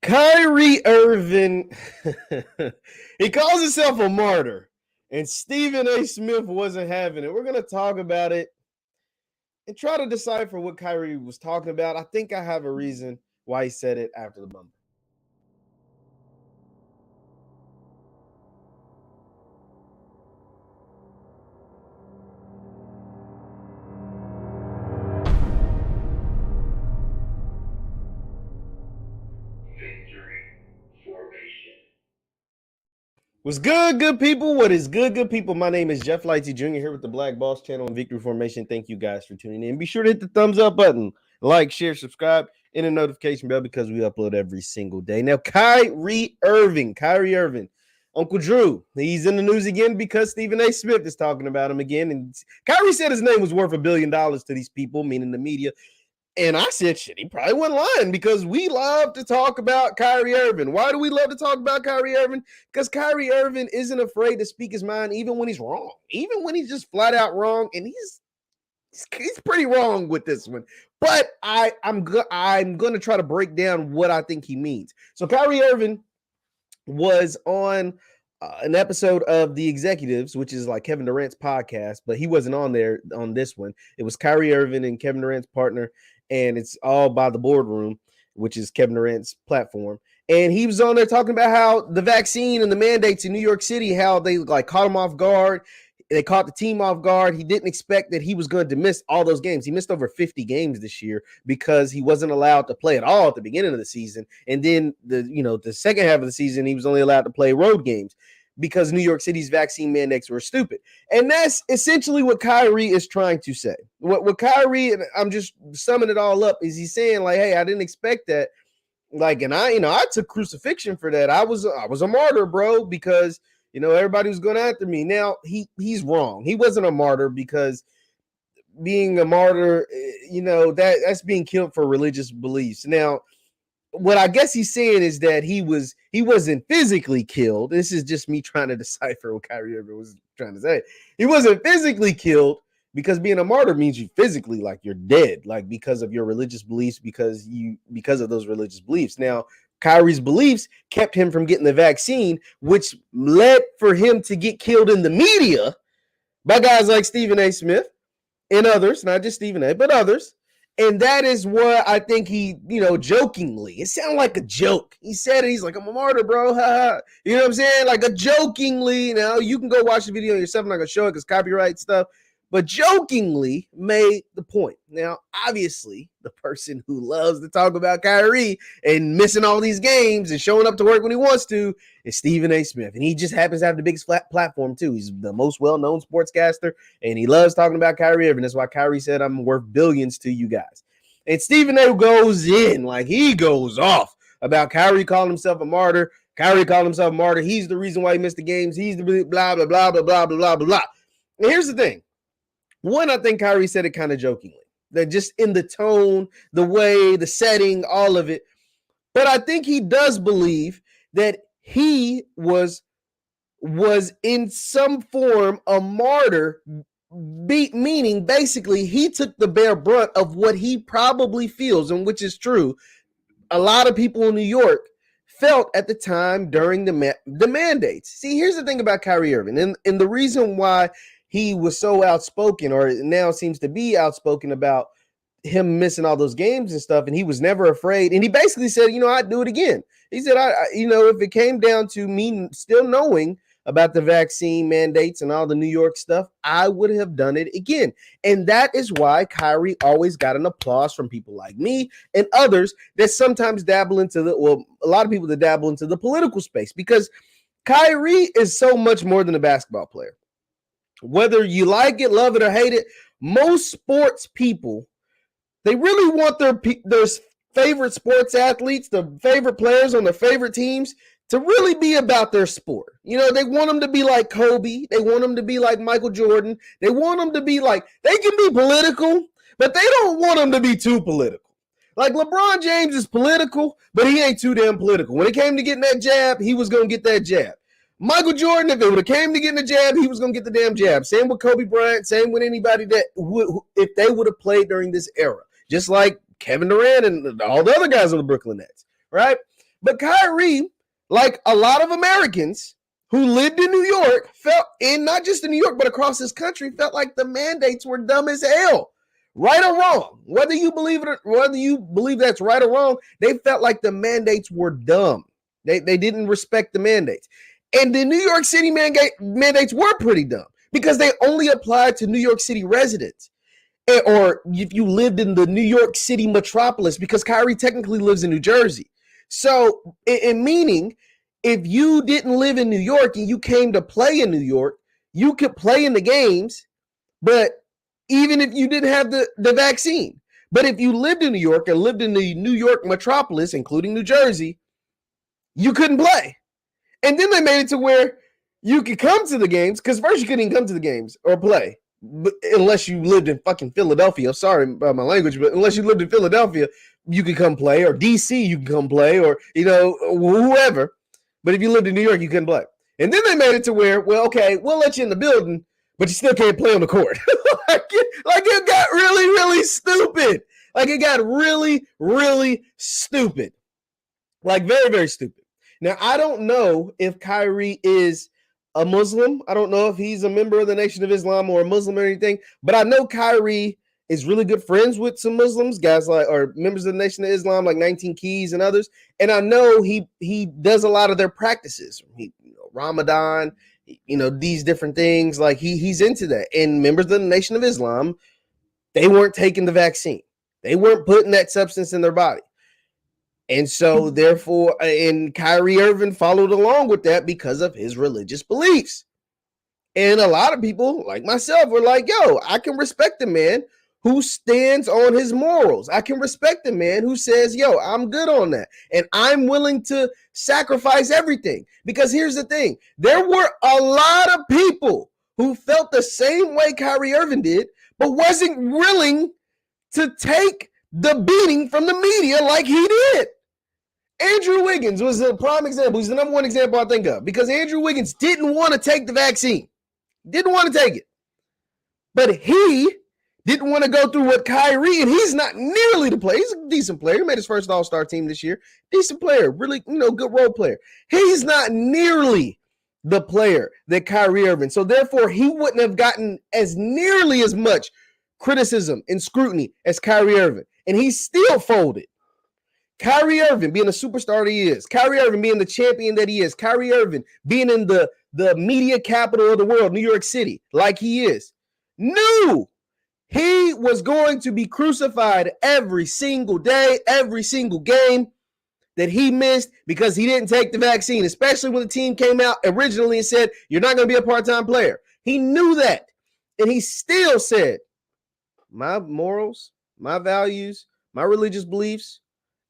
Kyrie Irving, he calls himself a martyr, and Stephen A. Smith wasn't having it. We're going to talk about it and try to decipher what Kyrie was talking about. I think I have a reason why he said it after the bumper. What's good, good people? What is good, good people? My name is JeffLightsyJr. here with the Black Boss channel and Victory Formation. Thank you guys for tuning in. Be sure to hit the thumbs up button, like, share, subscribe, and a notification bell because we upload every single day. Now, Kyrie Irving, Uncle Drew, he's in the news again because Stephen A. Smith is talking about him again. And Kyrie said his name was worth $1 billion to these people, meaning the media. And I said, shit, he probably wasn't lying because we love to talk about Kyrie Irving. Why do we love to talk about Kyrie Irving? Because Kyrie Irving isn't afraid to speak his mind even when he's wrong, even when he's just flat out wrong. And he's pretty wrong with this one. But I'm going to try to break down what I think he means. So Kyrie Irving was on an episode of The Executives, which is like Kevin Durant's podcast, but he wasn't on there on this one. It was Kyrie Irving and Kevin Durant's partner, and it's all by the Boardroom, which is Kevin Durant's platform. And he was on there talking about how the vaccine and the mandates in New York City, how they like caught him off guard. They caught the team off guard. He didn't expect that he was going to miss all those games. He missed over 50 games this year because he wasn't allowed to play at all at the beginning of the season. And then the second half of the season, he was only allowed to play road games because New York City's vaccine mandates were stupid. And that's essentially what Kyrie is trying to say. What Kyrie, and I'm just summing it all up, is he's saying like, hey, I didn't expect that. Like, and I took crucifixion for that. I was a martyr, bro, because everybody was going after me. Now he's wrong. He wasn't a martyr because being a martyr, that's being killed for religious beliefs. Now, what I guess he's saying is that he wasn't physically killed. This is just me trying to decipher what Kyrie Irving was trying to say. He wasn't physically killed because being a martyr means you physically, like, you're dead, like because of your religious beliefs, because of those religious beliefs. Now, Kyrie's beliefs kept him from getting the vaccine, which led for him to get killed in the media by guys like Stephen A. Smith and others, not just Stephen A., but others. And that is what I think he, jokingly, it sounded like a joke. He said it, he's like, I'm a martyr, bro. You know what I'm saying? Like a jokingly, now you can go watch the video yourself. I'm not going to show it because copyright stuff, but jokingly made the point. Now, obviously, the person who loves to talk about Kyrie and missing all these games and showing up to work when he wants to is Stephen A. Smith. And he just happens to have the biggest platform, too. He's the most well-known sportscaster, and he loves talking about Kyrie Irving. That's why Kyrie said, I'm worth billions to you guys. And Stephen A. goes in, like he goes off about Kyrie calling himself a martyr. Kyrie called himself a martyr. He's the reason why he missed the games. He's the blah, blah, blah, blah, blah, blah, blah, blah. And here's the thing. One, I think Kyrie said it kind of jokingly, that just in the tone, the way, the setting, all of it. But I think he does believe that he was in some form a martyr, meaning basically he took the bare brunt of what he probably feels, and which is true. A lot of people in New York felt at the time during the mandates. See, here's the thing about Kyrie Irving, and the reason why he was so outspoken, or now seems to be outspoken, about him missing all those games and stuff, and he was never afraid. And he basically said, I'd do it again. He said, if it came down to me still knowing about the vaccine mandates and all the New York stuff, I would have done it again. And that is why Kyrie always got an applause from people like me and others that sometimes dabble into a lot of people that dabble into the political space, because Kyrie is so much more than a basketball player. Whether you like it, love it, or hate it, most sports people, they really want their favorite sports athletes, the favorite players on their favorite teams, to really be about their sport. They want them to be like Kobe. They want them to be like Michael Jordan. They want them to be like, they can be political, but they don't want them to be too political. Like LeBron James is political, but he ain't too damn political. When it came to getting that jab, he was going to get that jab. Michael Jordan, if it would have came to getting the jab, he was going to get the damn jab. Same with Kobe Bryant. Same with anybody that if they would have played during this era. Just like Kevin Durant and all the other guys on the Brooklyn Nets, right? But Kyrie, like a lot of Americans who lived in New York, felt, and not just in New York, but across this country, felt like the mandates were dumb as hell. Right or wrong, whether you believe it or whether you believe that's right or wrong, they felt like the mandates were dumb. They didn't respect the mandates. And the New York City mandates were pretty dumb because they only applied to New York City residents. Or if you lived in the New York City metropolis, because Kyrie technically lives in New Jersey. So, in meaning, if you didn't live in New York and you came to play in New York, you could play in the games, but even if you didn't have the vaccine. But if you lived in New York and lived in the New York metropolis, including New Jersey, you couldn't play. And then they made it to where you could come to the games, because first you couldn't even come to the games or play, unless you lived in fucking Philadelphia. Sorry about my language, but unless you lived in Philadelphia, you could come play, or DC, you can come play, or, you know, whoever. But if you lived in New York, you couldn't play. And then they made it to where, well, okay, we'll let you in the building, but you still can't play on the court. like it got really, really stupid. Like it got really, really stupid. Like very, very stupid. Now, I don't know if Kyrie is a Muslim. I don't know if he's a member of the Nation of Islam or a Muslim or anything, but I know Kyrie is really good friends with some Muslims, guys like, or members of the Nation of Islam, like 19 Keys and others. And I know he does a lot of their practices. Ramadan, these different things. Like he's into that. And members of the Nation of Islam, they weren't taking the vaccine. They weren't putting that substance in their body. And so, therefore, and Kyrie Irving followed along with that because of his religious beliefs. And a lot of people, like myself, were like, yo, I can respect a man who stands on his morals. I can respect a man who says, yo, I'm good on that. And I'm willing to sacrifice everything. Because here's the thing. There were a lot of people who felt the same way Kyrie Irving did, but wasn't willing to take the beating from the media like he did. Andrew Wiggins was a prime example. He's the number one example I think of, because Andrew Wiggins didn't want to take the vaccine. Didn't want to take it. But he didn't want to go through what Kyrie, and he's not nearly the player. He's a decent player. He made his first All-Star team this year. Decent player. Really, good role player. He's not nearly the player that Kyrie Irving. So therefore, he wouldn't have gotten as nearly as much criticism and scrutiny as Kyrie Irving. And he still folded. Kyrie Irving being the superstar that he is, Kyrie Irving being the champion that he is, Kyrie Irving being in the media capital of the world, New York City, like he is, knew he was going to be crucified every single day, every single game that he missed because he didn't take the vaccine, especially when the team came out originally and said, you're not going to be a part-time player. He knew that. And he still said, my morals, my values, my religious beliefs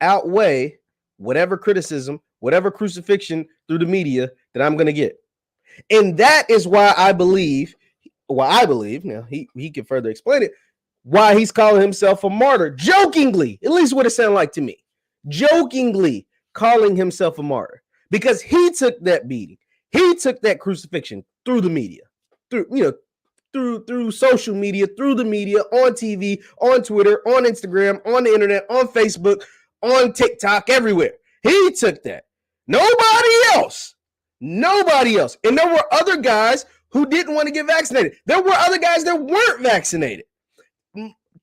outweigh whatever criticism, whatever crucifixion through the media that I'm going to get. And that is why I believe, now he can further explain it, why he's calling himself a martyr, jokingly, at least what it sounded like to me, jokingly calling himself a martyr, because he took that beating. He took that crucifixion through the media, through social media, through the media, on TV, on Twitter, on Instagram, on the internet, on Facebook, on TikTok, everywhere. He took that. Nobody else. And there were other guys who didn't want to get vaccinated. There were other guys that weren't vaccinated.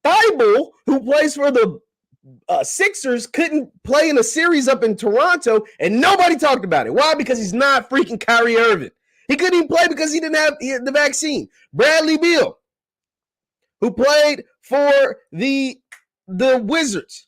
Thibault, who plays for the Sixers, couldn't play in a series up in Toronto, and nobody talked about it. Why? Because he's not freaking Kyrie Irving. He couldn't even play because he didn't have the vaccine. Bradley Beal, who played for the Wizards,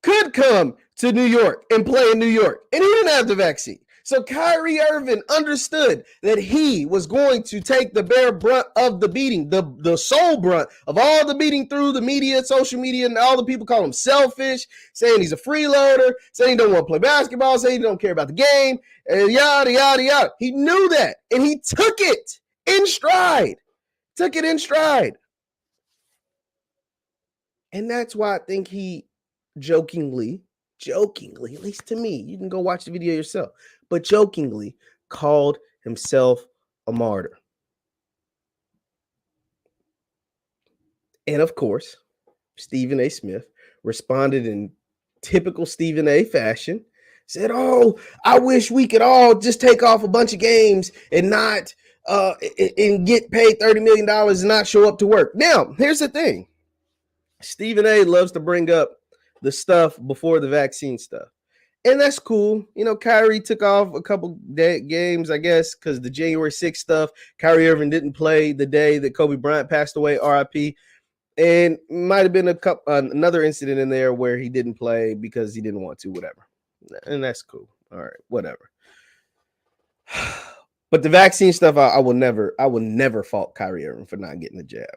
could come to New York and play in New York, and he didn't have the vaccine. So Kyrie Irving understood that he was going to take the bare brunt of the beating, the sole brunt of all the beating through the media, social media, and all the people call him selfish, saying he's a freeloader, saying he don't want to play basketball, saying he don't care about the game, and yada, yada, yada. He knew that, and he took it in stride. And that's why I think he jokingly, at least to me, you can go watch the video yourself, but jokingly called himself a martyr. And of course, Stephen A. Smith responded in typical Stephen A. fashion, said, "Oh, I wish we could all just take off a bunch of games and not and get paid $30 million and not show up to work." Now, here's the thing. Stephen A loves to bring up the stuff before the vaccine stuff. And that's cool. You know, Kyrie took off a couple games, I guess, because the January 6th stuff. Kyrie Irving didn't play the day that Kobe Bryant passed away, RIP. And might have been another incident in there where he didn't play because he didn't want to, whatever. And that's cool. All right, whatever. But the vaccine stuff, I will never fault Kyrie Irving for not getting the jab.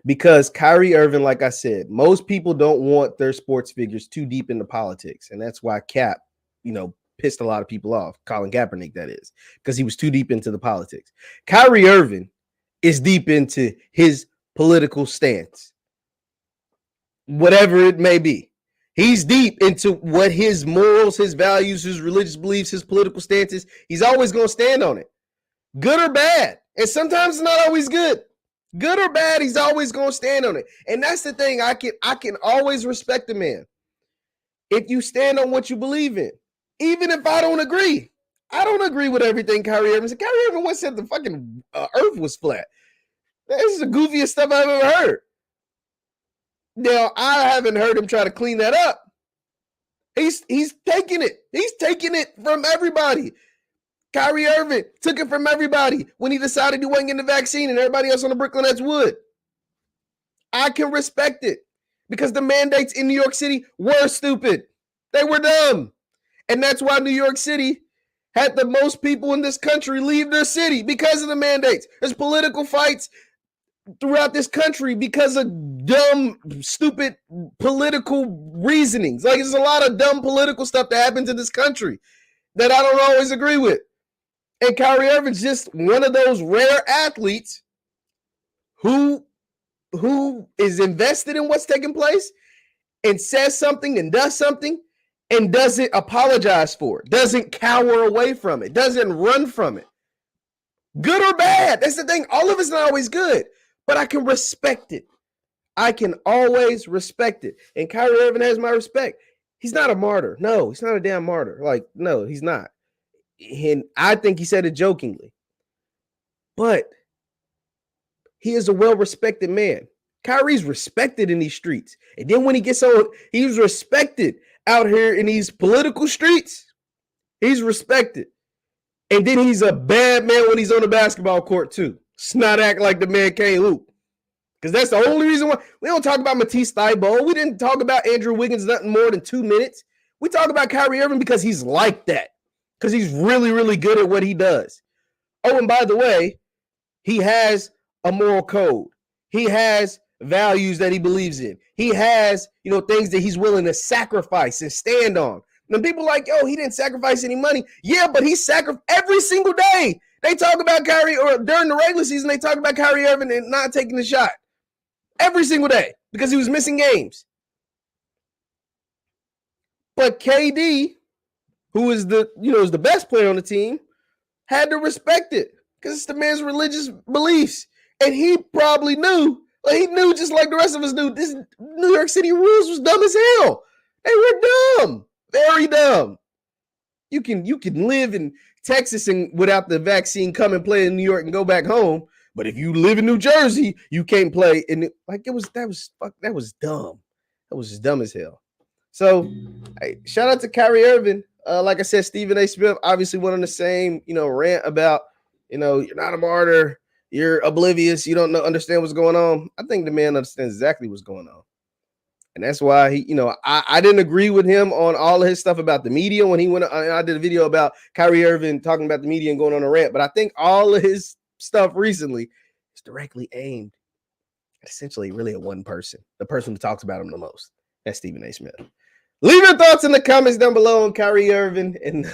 Because Kyrie Irving, like I said, most people don't want their sports figures too deep into politics. And that's why Cap, pissed a lot of people off. Colin Kaepernick, that is, because he was too deep into the politics. Kyrie Irving is deep into his political stance, whatever it may be. He's deep into what his morals, his values, his religious beliefs, his political stances. He's always going to stand on it, good or bad. And sometimes it's not always good. Good or bad, he's always going to stand on it. And that's the thing. I can always respect a man if you stand on what you believe in, even if I don't agree. I don't agree with everything Kyrie Irving said. Kyrie Irving once said the fucking earth was flat. This is the goofiest stuff I've ever heard. Now, I haven't heard him try to clean that up. He's taking it. He's taking it from everybody. Kyrie Irving took it from everybody when he decided he wasn't getting the vaccine and everybody else on the Brooklyn Nets would. I can respect it because the mandates in New York City were stupid. They were dumb. And that's why New York City had the most people in this country leave their city because of the mandates. There's political fights throughout this country because of dumb, stupid political reasonings. Like, there's a lot of dumb political stuff that happens in this country that I don't always agree with. And Kyrie Irving's just one of those rare athletes who is invested in what's taking place and says something and does something and doesn't apologize for it, doesn't cower away from it, doesn't run from it. Good or bad, that's the thing. All of it's not always good, but I can respect it. I can always respect it. And Kyrie Irving has my respect. He's not a martyr. No, he's not a damn martyr. Like, no, he's not. And I think he said it jokingly. But he is a well-respected man. Kyrie's respected in these streets. And then when he gets on, he's respected out here in these political streets. He's respected. And then he's a bad man when he's on the basketball court too. Let's not act like the man can't hoop. Because that's the only reason why we don't talk about Matisse Thybulle. We didn't talk about Andrew Wiggins nothing more than 2 minutes. We talk about Kyrie Irving because he's like that. Because he's really, really good at what he does. Oh, and by the way, he has a moral code. He has values that he believes in. He has, things that he's willing to sacrifice and stand on. And people are like, yo, he didn't sacrifice any money. Yeah, but he sacrificed every single day. They talk about Kyrie, or during the regular season, they talk about Kyrie Irving and not taking the shot. Every single day because he was missing games. But KD, who is is the best player on the team, had to respect it because it's the man's religious beliefs. And he probably knew, he knew just like the rest of us knew, this New York City rules was dumb as hell. They were dumb, very dumb. You can live in Texas and without the vaccine come and play in New York and go back home. But if you live in New Jersey, you can't play. And that was dumb. That was just dumb as hell. So, hey, shout out to Kyrie Irving. Like I said, Stephen A. Smith obviously went on the same, rant about, you're not a martyr, you're oblivious, you don't understand what's going on. I think the man understands exactly what's going on. And that's why he, I didn't agree with him on all of his stuff about the media when he went. I did a video about Kyrie Irving talking about the media and going on a rant. But I think all of his stuff recently is directly aimed at essentially really at one person, the person who talks about him the most. That's Stephen A. Smith. Leave your thoughts in the comments down below on Kyrie Irving and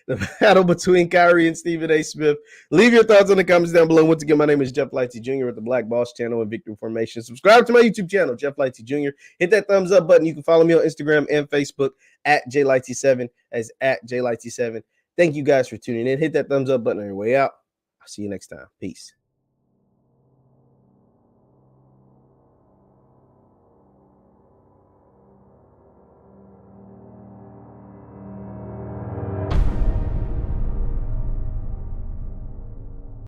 the battle between Kyrie and Stephen A. Smith. Leave your thoughts in the comments down below. Once again, my name is JeffLightsyJr. with the Black Boss channel and Victory Formation. Subscribe to my YouTube channel, JeffLightsyJr. Hit that thumbs up button. You can follow me on Instagram and Facebook at JLightsy7 as at JLightsy7. Thank you guys for tuning in. Hit that thumbs up button on your way out. I'll see you next time. Peace.